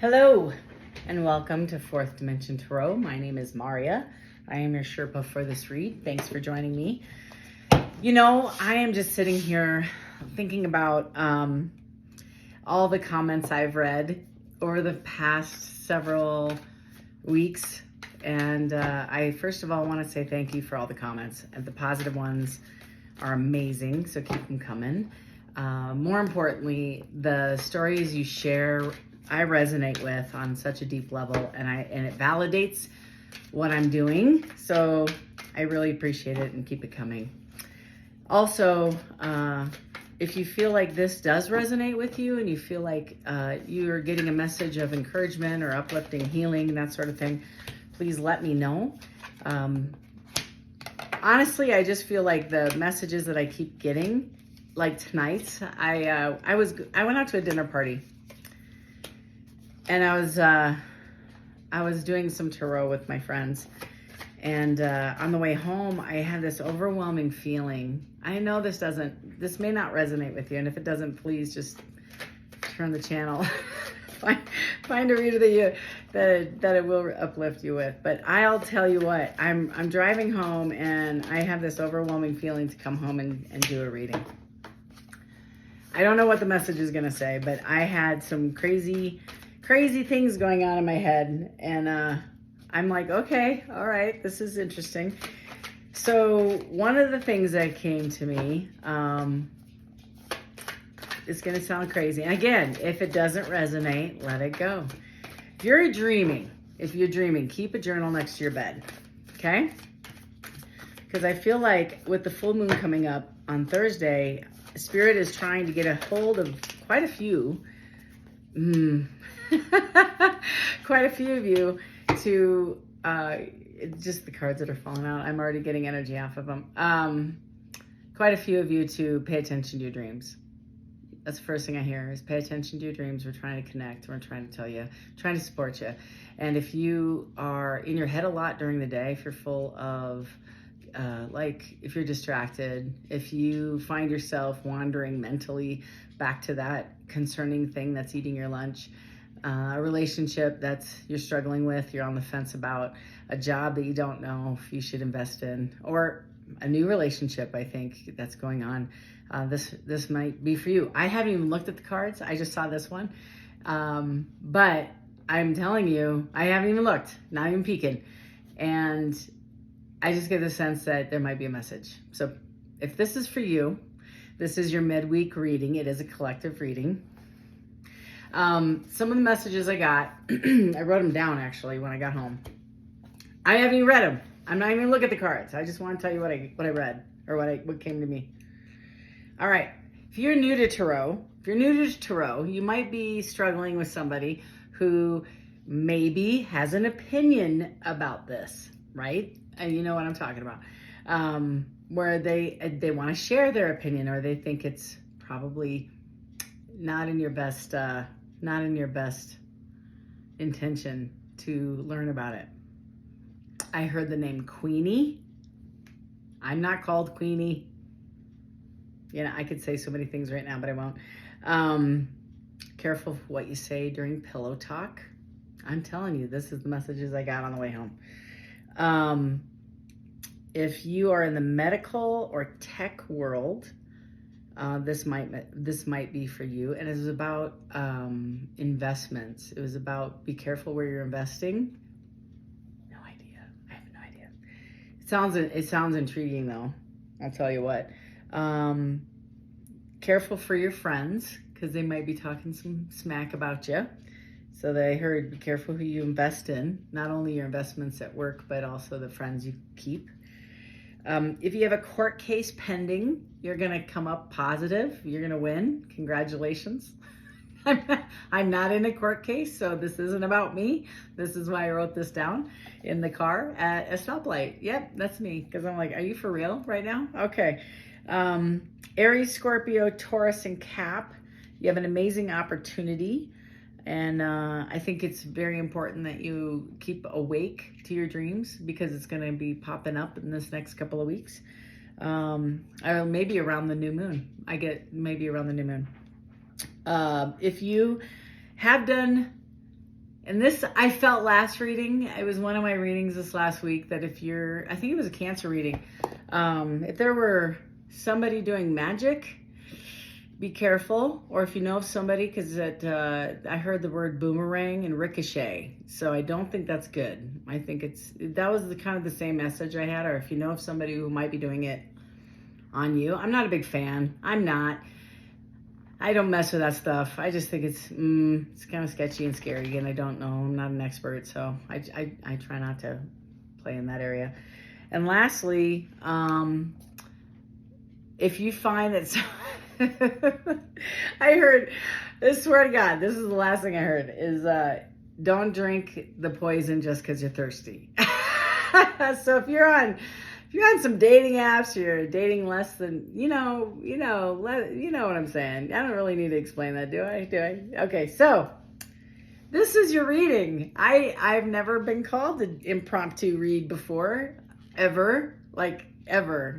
Hello and welcome to Fourth Dimension Tarot. My name is Maria. I am your Sherpa for this read. Thanks for joining me. You know, I am just sitting here thinking about all the comments I've read over the past several weeks. And I first of all want to say thank you for all the comments. And the positive ones are amazing, so keep them coming. More importantly, the stories you share I resonate with on such a deep level, and it validates what I'm doing. So I really appreciate it and keep it coming. Also, if you feel like this does resonate with you and you feel like you're getting a message of encouragement or uplifting, healing, that sort of thing, please let me know. Honestly, I just feel like the messages that I keep getting, like tonight, I went out to a dinner party. And I was doing some tarot with my friends, and on the way home, I had this overwhelming feeling. I know this may not resonate with you, and if it doesn't, please just turn the channel. find a reader that it will uplift you with. But I'll tell you what, I'm driving home, and I have this overwhelming feeling to come home and do a reading. I don't know what the message is going to say, but I had some crazy things going on in my head, and I'm like, okay, all right, this is interesting. So one of the things that came to me, it's going to sound crazy, and again, if it doesn't resonate, let it go. If you're dreaming, keep a journal next to your bed, okay? Because I feel like with the full moon coming up on Thursday, Spirit is trying to get a hold of quite a few quite a few of you to just the cards that are falling out. I'm already getting energy off of them. Quite a few of you to pay attention to your dreams. That's the first thing I hear is pay attention to your dreams. We're trying to connect. We're trying to tell you, trying to support you. And if you are in your head a lot during the day, if you're full of if you're distracted, if you find yourself wandering mentally back to that concerning thing that's eating your lunch, a relationship that you're struggling with, you're on the fence about, a job that you don't know if you should invest in, or a new relationship, I think that's going on. This might be for you. I haven't even looked at the cards. I just saw this one. But I'm telling you, I haven't even looked, not even peeking. And I just get the sense that there might be a message. So if this is for you, this is your midweek reading. It is a collective reading. Some of the messages I got, I wrote them down actually when I got home. I haven't even read them. I'm not even looking at the cards. I just want to tell you what I read or what came to me. All right. If you're new to tarot, you might be struggling with somebody who maybe has an opinion about this, right? And you know what I'm talking about. Where they want to share their opinion, or they think it's probably not in your best intention to learn about it. I heard the name Queenie. I'm not called Queenie. You know, I could say so many things right now, but I won't. Careful what you say during pillow talk. I'm telling you, this is the messages I got on the way home. If you are in the medical or tech world, this might be for you. And it was about investments. It was about be careful where you're investing. No idea. I have no idea. It sounds intriguing though. I'll tell you what. Careful for your friends, because they might be talking some smack about you. So they heard be careful who you invest in, not only your investments at work, but also the friends you keep. If you have a court case pending, you're going to come up positive. You're going to win. Congratulations. I'm not in a court case, so this isn't about me. This is why I wrote this down in the car at a stoplight. Yep, that's me, because I'm like, are you for real right now? Okay. Aries, Scorpio, Taurus, and Cap. You have an amazing opportunity. And I think it's very important that you keep awake to your dreams, because it's going to be popping up in this next couple of weeks. Or maybe around the new moon. Maybe around the new moon. If you have done And this, I felt last reading, it was one of my readings this last week, that if you're, I think it was a Cancer reading, if there were somebody doing magic, be careful. Or if you know of somebody, because I heard the word boomerang and ricochet, so I don't think that's good. I think that was the kind of the same message I had. Or if you know of somebody who might be doing it on you. I'm not a big fan. I don't mess with that stuff. I just think it's kind of sketchy and scary, and I don't know. I'm not an expert, so I try not to play in that area. And lastly, if you find that I swear to God, this is the last thing I heard, is don't drink the poison just because you're thirsty. So if you're on some dating apps, you're dating less than, you know what I'm saying. I don't really need to explain that, do I? Okay, so this is your reading. I've never been called to impromptu read before, ever.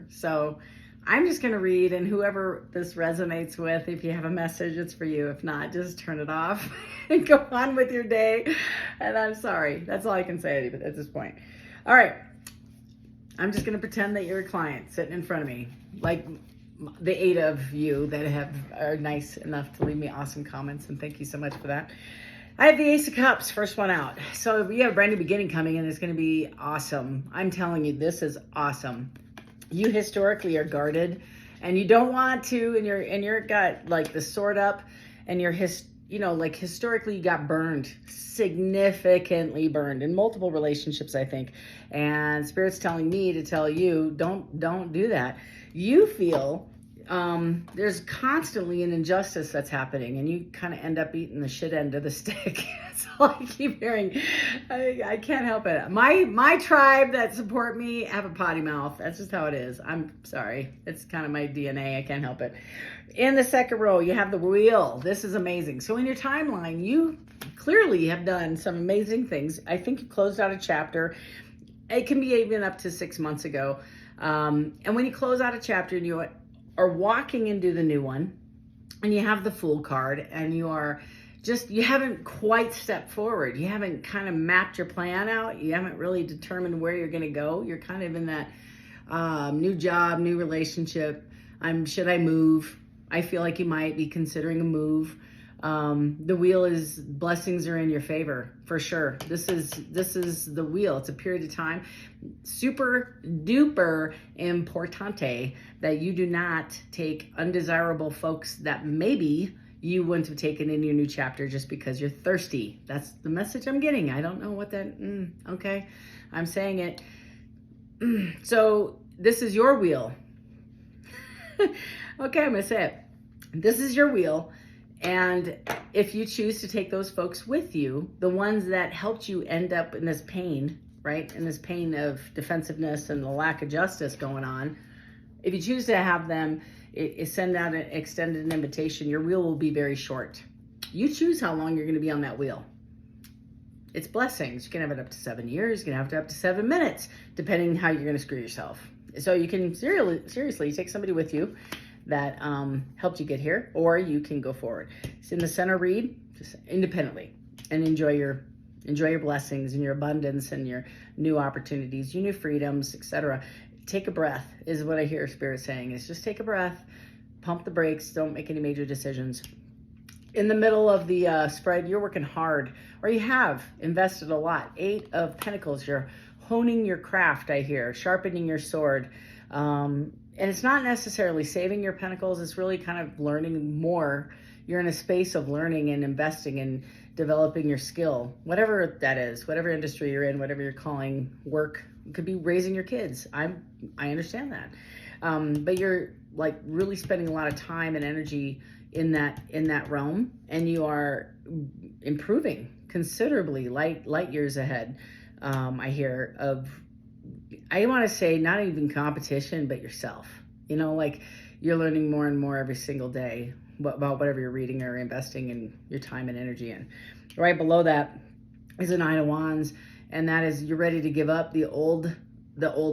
So I'm just going to read, and whoever this resonates with, if you have a message, it's for you. If not, just turn it off and go on with your day. And I'm sorry. That's all I can say at this point. All right. I'm just going to pretend that you're a client sitting in front of me, like the 8 of you that are nice enough to leave me awesome comments, and thank you so much for that. I have the Ace of Cups, first one out. So we have a brand new beginning coming, and it's going to be awesome. I'm telling you, this is awesome. You historically are guarded, and you don't want to, and you're got like the sword up, and you're historically you got burned, significantly burned in multiple relationships, I think. And Spirit's telling me to tell you, don't do that. You feel there's constantly an injustice that's happening, and you kind of end up eating the shit end of the stick. That's all I keep hearing. I can't help it. My tribe that support me have a potty mouth. That's just how it is. I'm sorry. It's kind of my DNA. I can't help it. In the second row, you have the wheel. This is amazing. So in your timeline, you clearly have done some amazing things. I think you closed out a chapter. It can be even up to 6 months ago. And when you close out a chapter and you are walking into the new one, and you have the Fool card, and you haven't quite stepped forward. You haven't kind of mapped your plan out. You haven't really determined where you're going to go. You're kind of in that new job, new relationship. Should I move? I feel like you might be considering a move. The wheel is blessings are in your favor for sure. This is the wheel. It's a period of time, super duper importante, that you do not take undesirable folks that maybe you wouldn't have taken in your new chapter just because you're thirsty. That's the message I'm getting. I don't know what that. Okay, I'm saying it. So this is your wheel. Okay, I'm gonna say it. This is your wheel. And if you choose to take those folks with you, the ones that helped you end up in this pain, right? In this pain of defensiveness and the lack of justice going on, if you choose to have them send out an extended invitation, your wheel will be very short. You choose how long you're going to be on that wheel. It's blessings. You can have it up to 7 years. You can have it up to 7 minutes, depending how you're going to screw yourself. So you can seriously take somebody with you that helped you get here, or you can go forward. It's in the center, read just independently and enjoy your blessings and your abundance and your new opportunities, your new freedoms, etc. Take a breath is what I hear Spirit saying, is just take a breath, pump the brakes, don't make any major decisions. In the middle of the spread, you're working hard, or you have invested a lot. 8 of Pentacles, you're honing your craft, I hear, sharpening your sword. And it's not necessarily saving your pentacles. It's really kind of learning more. You're in a space of learning and investing and developing your skill, whatever that is, whatever industry you're in, whatever you're calling work. It could be raising your kids. I understand that. But you're like really spending a lot of time and energy in that realm, and you are improving considerably, light years ahead. I hear of, I want to say not even competition, but yourself. Like you're learning more and more every single day about whatever you're reading or investing in your time and energy in. Right below that is a 9 of Wands, and that is you're ready to give up the old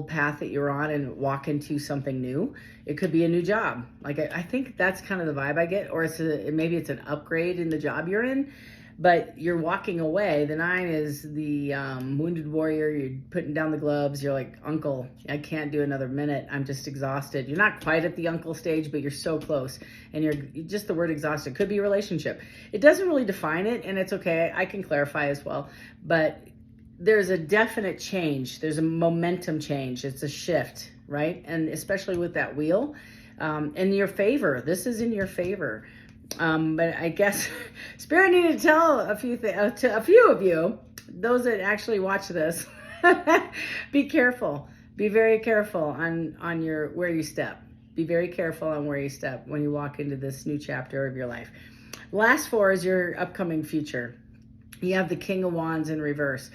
path that you're on and walk into something new. It could be a new job. Like I think that's kind of the vibe I get, or maybe it's an upgrade in the job you're in. but you're walking away. The 9 is the wounded warrior. You're putting down the gloves. You're like, uncle, I can't do another minute. I'm just exhausted. You're not quite at the uncle stage, but you're so close. And you're just, the word exhausted could be a relationship. It doesn't really define it, and it's okay. I can clarify as well. But there's a definite change. There's a momentum change. It's a shift, right? And especially with that wheel, in your favor. This is in your favor. But I guess Spirit needed to tell a few to a few of you, those that actually watch this, be careful. Be very careful on your where you step. Be very careful on where you step when you walk into this new chapter of your life. Last 4 is your upcoming future. You have the King of Wands in reverse.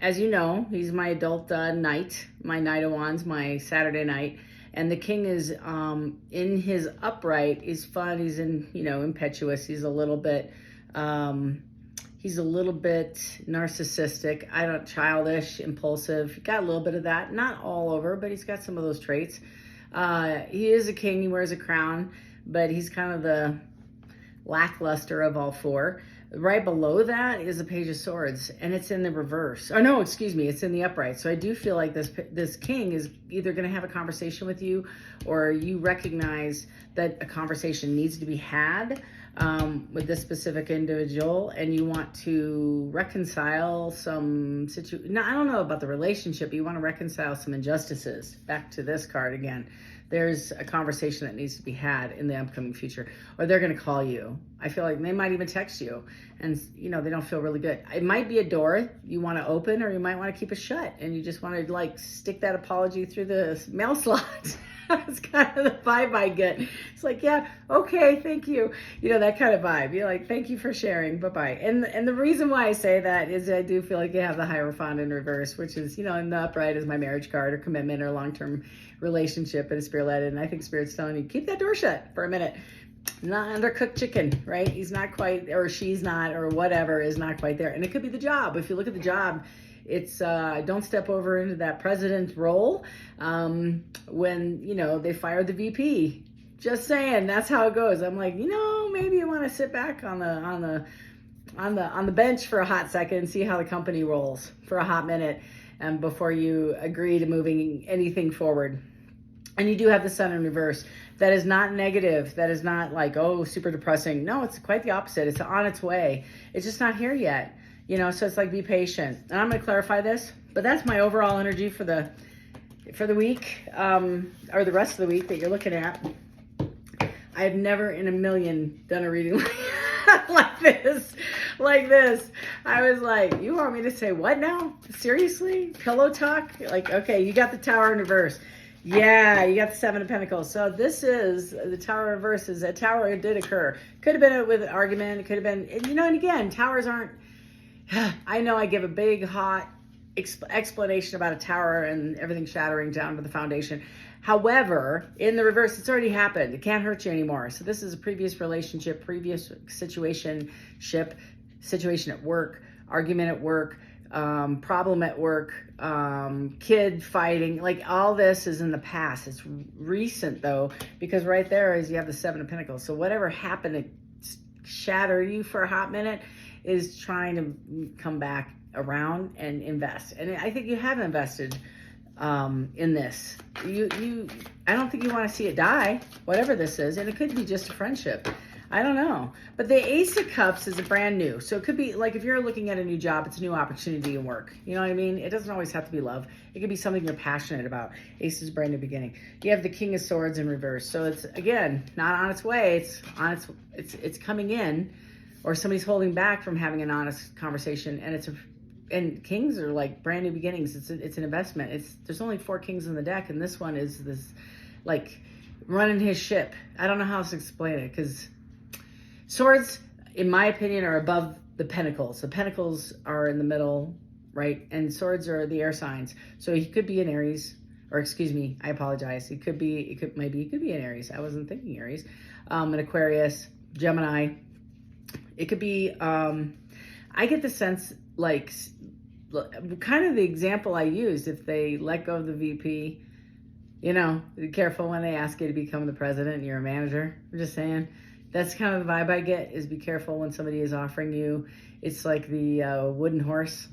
As you know, he's my adult knight, my Knight of Wands, my Saturday night. And the King is in his upright. He's fun. He's impetuous. He's a little bit narcissistic. Childish, impulsive. He got a little bit of that. Not all over, but he's got some of those traits. He is a king. He wears a crown, but he's kind of the lackluster of all 4. Right below that is a Page of Swords, and it's in the reverse. Oh no, excuse me, it's in the upright. So I do feel like this king is either going to have a conversation with you, or you recognize that a conversation needs to be had with this specific individual, and you want to reconcile some I don't know about the relationship, but you want to reconcile some injustices. Back to this card again. There's a conversation that needs to be had in the upcoming future, or they're going to call you. I feel like they might even text you, and they don't feel really good. It might be a door you want to open, or you might want to keep it shut, and you just want to stick that apology through the mail slot. That's kind of the vibe I get. It's like, yeah, okay, thank you. That kind of vibe. You're like, thank you for sharing. Bye-bye. And the reason why I say that is I do feel like you have the Hierophant in reverse, which is, in the upright is my marriage card, or commitment, or long-term relationship, and Spirit-led. And I think Spirit's telling you, keep that door shut for a minute. Not undercooked chicken, right? He's not quite, or she's not, or whatever is not quite there. And it could be the job. If you look at the job, it's don't step over into that president role when they fire the VP. Just saying, that's how it goes. I'm like, maybe you want to sit back on the bench for a hot second and see how the company rolls for a hot minute, and before you agree to moving anything forward. And you do have the Sun in reverse. That is not negative. That is not like, oh, super depressing. No, it's quite the opposite. It's on its way. It's just not here yet. So it's like, be patient. And I'm going to clarify this, but that's my overall energy for the week, or the rest of the week that you're looking at. I have never in a million done a reading like this. I was like, you want me to say what now? Seriously? Pillow talk? Like, okay, you got the Tower in reverse. Yeah, you got the 7 of Pentacles. So this is the Tower reverse. Is a tower. It did occur. Could have been with an argument. It could have been, and again, towers aren't, I know I give a big, hot explanation about a tower and everything shattering down to the foundation. However, in the reverse, it's already happened. It can't hurt you anymore. So this is a previous relationship, previous situation at work, argument at work, problem at work, kid fighting, like all this is in the past. It's recent though, because right there is you have the 7 of Pentacles. So whatever happened to shatter you for a hot minute is trying to come back around and invest. And I think you have invested in this. I don't think you want to see it die, whatever this is. And it could be just a friendship. I don't know. But the Ace of Cups is a brand new. So it could be like if you're looking at a new job, it's a new opportunity in work. You know what I mean? It doesn't always have to be love. It could be something you're passionate about. Ace is a brand new beginning. You have the King of Swords in reverse. So it's, again, not on its way. It's on it's coming in, or somebody's holding back from having an honest conversation. And kings are like brand new beginnings. It's an investment. There's only 4 kings in the deck, and this one is this like running his ship. I don't know how else to explain it, because swords, in my opinion, are above the pentacles. The pentacles are in the middle, right? And swords are the air signs. So he could be an Aries, or excuse me, I apologize. He could be an Aries. I wasn't thinking Aries. An Aquarius, Gemini. It could be, I get the sense, like, kind of the example I used, if they let go of the VP, be careful when they ask you to become the president and you're a manager. I'm just saying, That's kind of the vibe I get, is be careful when somebody is offering you. It's like the wooden horse.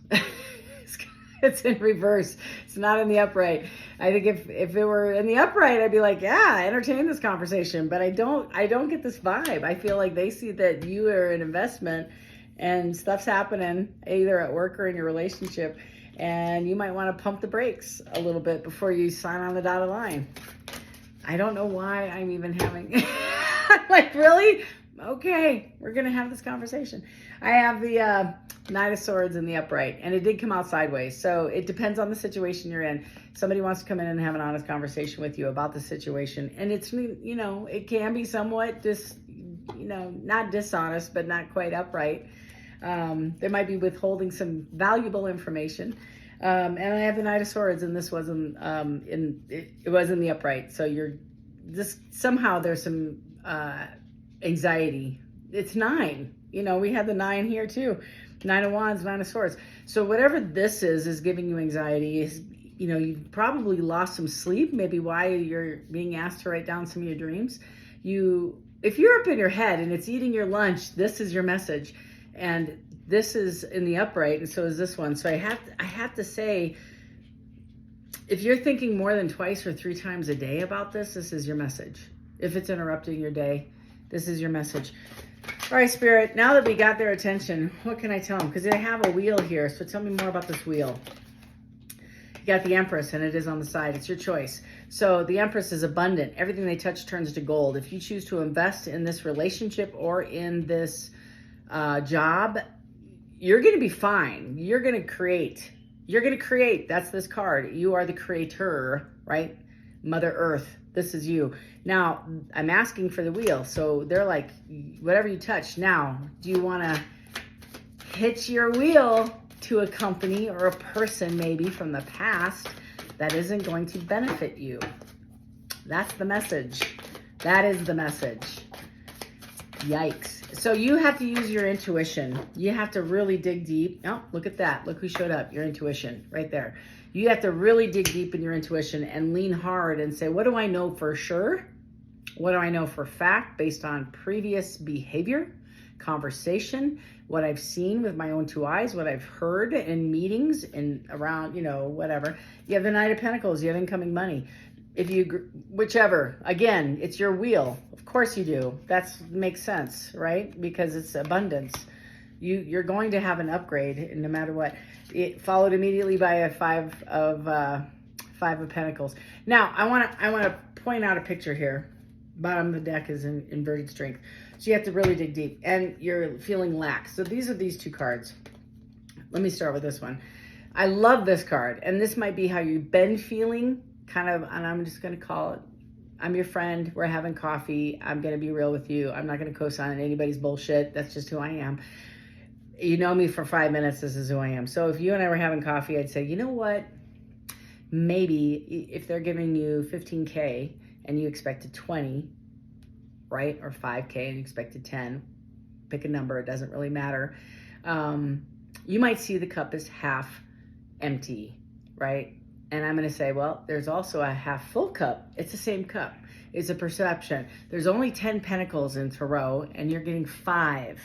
It's in reverse. It's not in the upright. I think if it were in the upright, I'd be like, yeah, entertain this conversation. But I don't get this vibe. I feel like they see that you are an investment and stuff's happening either at work or in your relationship. And you might want to pump the brakes a little bit before you sign on the dotted line. I don't know why I'm even having... I'm like, really? Okay, we're going to have this conversation. I have the Knight of Swords in the upright, and it did come out sideways. So it depends on the situation you're in. Somebody wants to come in and have an honest conversation with you about the situation. And it's, you know, it can be somewhat not dishonest, but not quite upright. There might be withholding some valuable information. And I have the Knight of Swords, and this wasn't it was in the upright. So somehow there's some anxiety. It's 9. You know, we had the 9 here too. 9 of Wands, 9 of Swords. So whatever this is giving you anxiety. Is, you know, you've probably lost some sleep. Maybe why you're being asked to write down some of your dreams. If you're up in your head and it's eating your lunch, this is your message. And this is in the upright, and so is this one. So I have to say, if you're thinking more than twice or 3 times a day about this is your message. If it's interrupting your day, this is your message. All right, Spirit, now that we got their attention, what can I tell them? Because I have a wheel here, so tell me more about this wheel. You got the Empress, and it is on the side. It's your choice. So the Empress is abundant. Everything they touch turns to gold. If you choose to invest in this relationship or in this job, you're going to be fine. You're going to create. That's this card. You are the creator, right? Mother Earth. This is you. Now, I'm asking for the wheel. So they're like, whatever you touch. Now, do you want to hitch your wheel to a company or a person maybe from the past that isn't going to benefit you? That's the message. That is the message. Yikes. So you have to use your intuition. You have to really dig deep. Oh, look at that. Look who showed up. Your intuition right there. You have to really dig deep in your intuition and lean hard and say, what do I know for sure? What do I know for fact based on previous behavior, conversation, what I've seen with my own 2 eyes, what I've heard in meetings and around, whatever. You have the Knight of Pentacles. You have incoming money. Whichever, again, it's your wheel. Of course you do. That makes sense, right? Because it's abundance. You're going to have an upgrade no matter what. It followed immediately by a five of Pentacles. Now, I want to point out a picture here. Bottom of the deck is in inverted strength. So you have to really dig deep, and you're feeling lax. So these are these 2 cards. Let me start with this one. I love this card, and this might be how you've been feeling. Kind of, and I'm just going to call it, I'm your friend. We're having coffee. I'm going to be real with you. I'm not going to co-sign anybody's bullshit. That's just who I am. You know me for 5 minutes. This is who I am. So if you and I were having coffee, I'd say, you know what? Maybe if they're giving you 15K and you expected 20, right? Or 5K and you expected 10, pick a number. It doesn't really matter. You might see the cup as half empty, right? And I'm going to say, well, there's also a half full cup. It's the same cup. It's a perception. There's only 10 pentacles in Tarot, and you're getting 5,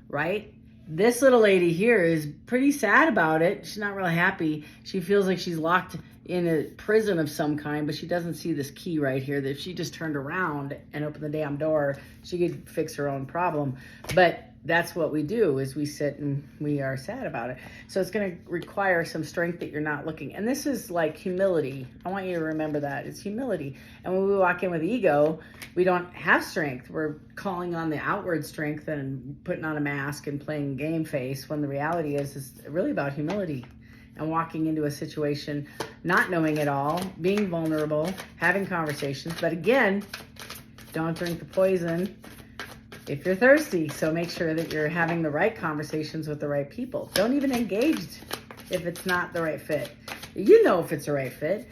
right? This little lady here is pretty sad about it. She's not really happy. She feels like she's locked in a prison of some kind, but she doesn't see this key right here that if she just turned around and opened the damn door, she could fix her own problem. But that's what we do, is we sit and we are sad about it. So it's going to require some strength that you're not looking. And this is like humility. I want you to remember that. It's humility. And when we walk in with ego, we don't have strength. We're calling on the outward strength and putting on a mask and playing game face, when the reality is really about humility and walking into a situation, not knowing it all, being vulnerable, having conversations. But again, don't drink the poison if you're thirsty. So make sure that you're having the right conversations with the right people. Don't even engage if it's not the right fit. You know if it's the right fit.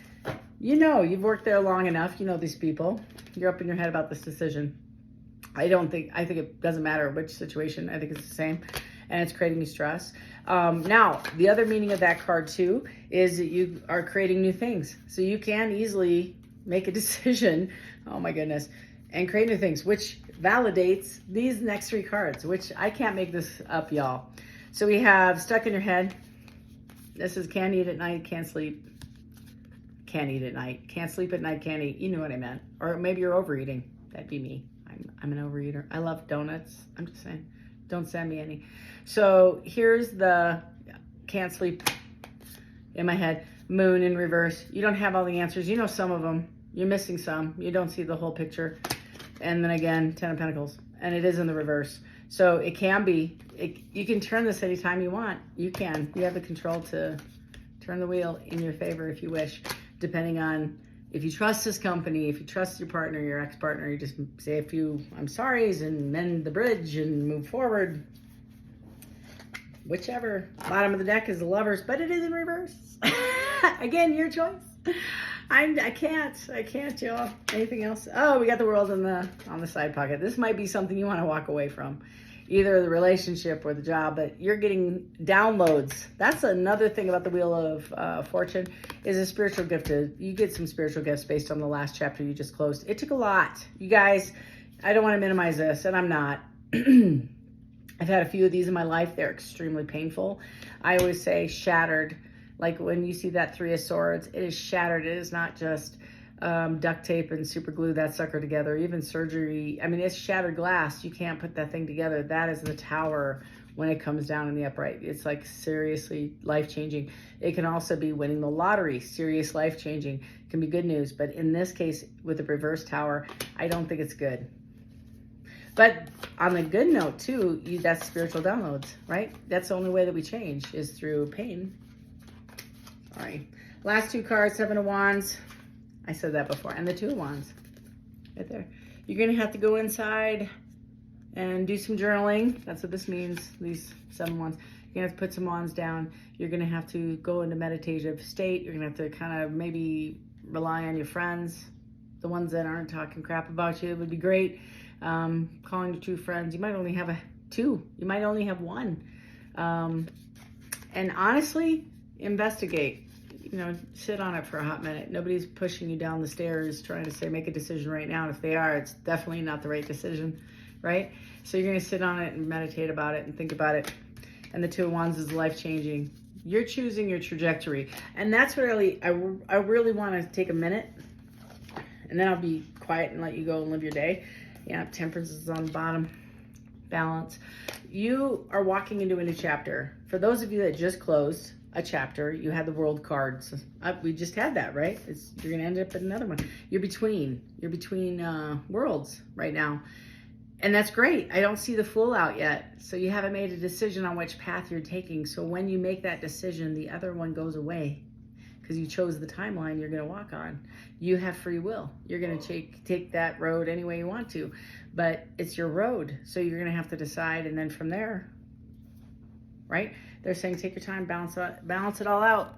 You know, you've worked there long enough. You know these people. You're up in your head about this decision. I think it doesn't matter which situation. I think it's the same. And it's creating you stress. Now, the other meaning of that card too is that you are creating new things. So you can easily make a decision. Oh my goodness. And create new things, which validates these next 3 cards, which I can't make this up, y'all. So we have stuck in your head. This is can't eat at night, can't sleep. Can't eat at night, can't sleep at night, can't eat. You know what I meant. Or maybe you're overeating. That'd be me. I'm an overeater. I love donuts. I'm just saying, don't send me any. So here's the can't sleep in my head. Moon in reverse. You don't have all the answers. You know some of them. You're missing some. You don't see the whole picture. And then again, 10 of Pentacles. And it is in the reverse. So it can be, you can turn this anytime you want. You can. You have the control to turn the wheel in your favor if you wish, depending on if you trust this company, if you trust your partner, your ex-partner, you just say a few I'm sorry's and mend the bridge and move forward. Whichever. Bottom of the deck is the Lovers, but it is in reverse. Again, your choice. I can't, y'all. Anything else? Oh, we got the World on the side pocket. This might be something you want to walk away from, either the relationship or the job, but you're getting downloads. That's another thing about the Wheel of Fortune, is a spiritual gift. You get some spiritual gifts based on the last chapter you just closed. It took a lot. You guys, I don't want to minimize this, and I'm not. I've had a few of these in my life. They're extremely painful. I always say shattered. Like when you see that 3 of Swords, it is shattered. It is not just duct tape and super glue that sucker together, even surgery. I mean, it's shattered glass. You can't put that thing together. That is the Tower when it comes down in the upright. It's like seriously life-changing. It can also be winning the lottery, serious life-changing. It can be good news, but in this case, with the reverse Tower, I don't think it's good. But on the good note too, that's spiritual downloads, right? That's the only way that we change, is through pain. All right, last 2 cards, 7 of Wands. I said that before, and the 2 of Wands, right there. You're gonna have to go inside and do some journaling. That's what this means, these 7 Wands. You're gonna have to put some wands down. You're gonna have to go into meditative state. You're gonna have to kind of maybe rely on your friends, the ones that aren't talking crap about you. It would be great. Calling your true friends. You might only have 2. You might only have 1. And honestly, investigate. You know, sit on it for a hot minute. Nobody's pushing you down the stairs trying to say make a decision right now. And if they are, it's definitely not the right decision, right? So you're going to sit on it and meditate about it and think about it. And the 2 of Wands is life-changing. You're choosing your trajectory. And that's really, I really want to take a minute, and then I'll be quiet and let you go and live your day. Yeah, Temperance is on the bottom. Balance. You are walking into a new chapter. For those of you that just closed a chapter, you had the World cards. We just had that, right? You're going to end up at another one. You're between worlds right now. And that's great. I don't see the Fool out yet. So you haven't made a decision on which path you're taking. So when you make that decision, the other one goes away, because you chose the timeline you're going to walk on. You have free will. You're going to take that road any way you want to, but it's your road. So you're going to have to decide. And then from there, right? They're saying, take your time, balance it all out.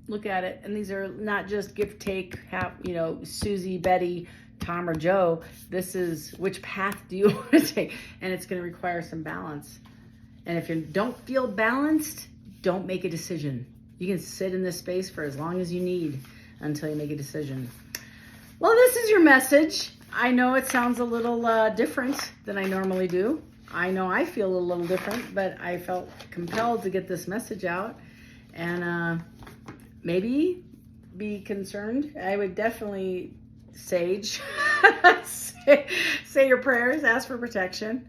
Look at it. And these are not just give, take, Susie, Betty, Tom, or Joe. This is which path do you want to take? And it's going to require some balance. And if you don't feel balanced, don't make a decision. You can sit in this space for as long as you need until you make a decision. Well, this is your message. I know it sounds a little different than I normally do. I know I feel a little different, but I felt compelled to get this message out and maybe be concerned. I would definitely sage, say your prayers, ask for protection.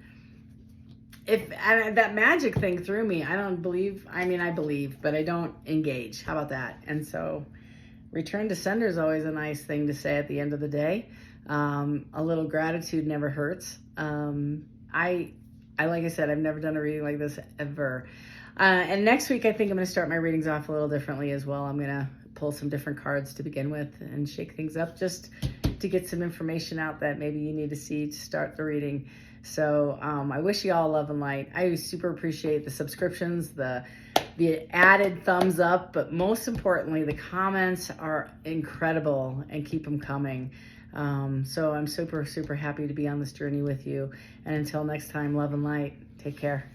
If that magic thing threw me, I believe, but I don't engage. How about that? And so return to sender is always a nice thing to say at the end of the day. A little gratitude never hurts. Like I said, I've never done a reading like this ever. And next week, I think I'm going to start my readings off a little differently as well. I'm going to pull some different cards to begin with and shake things up just to get some information out that maybe you need to see to start the reading. So I wish you all love and light. I super appreciate the subscriptions, the added thumbs up, but most importantly, the comments are incredible and keep them coming. So I'm super, super happy to be on this journey with you. And until next time, love and light. Take care.